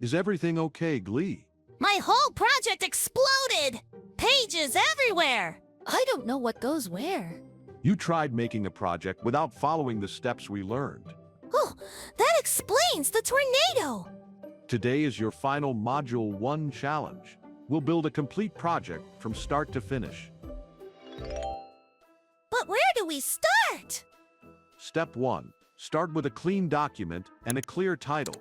Is everything okay, Glee? My whole project exploded! Pages everywhere! I don't know what goes where. You tried making a project without following the steps we learned. Oh, that explains the tornado! Today is your final Module 1 challenge. We'll build a complete project from start to finish. But where do we start? Step 1. Start with a clean document and a clear title.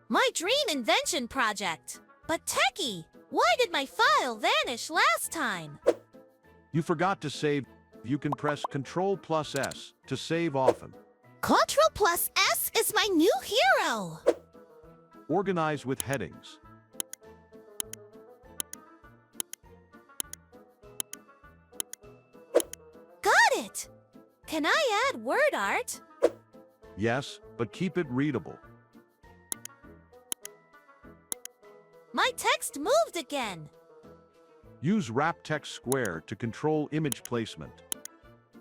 My dream invention project. But Techie, why did my file vanish last time? You forgot to save. You can press Ctrl+S to save often. Ctrl+S is my new hero! Organize with headings. Got it! Can I add word art? Yes, but keep it readable. My text moved again. Use Wrap Text Square to control image placement.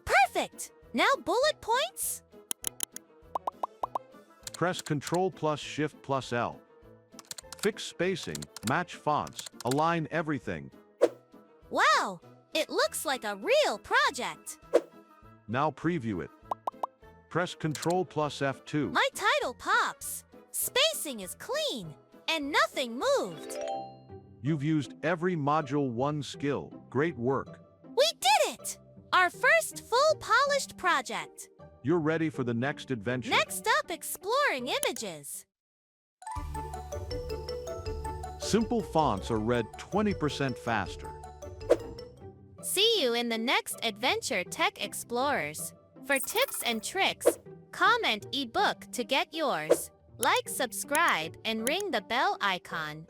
Perfect! Now bullet points? Press Ctrl+Shift+L. Fix spacing, match fonts, align everything. Wow! It looks like a real project. Now preview it. Press Ctrl+F2. My title pops. Spacing is clean. And nothing moved. You've used every Module 1 skill. Great work. We did it! Our first full polished project. You're ready for the next adventure. Next up, exploring images. Simple fonts are read 20% faster. See you in the next adventure, Tech Explorers. For tips and tricks, comment ebook to get yours. Like, subscribe, and ring the bell icon.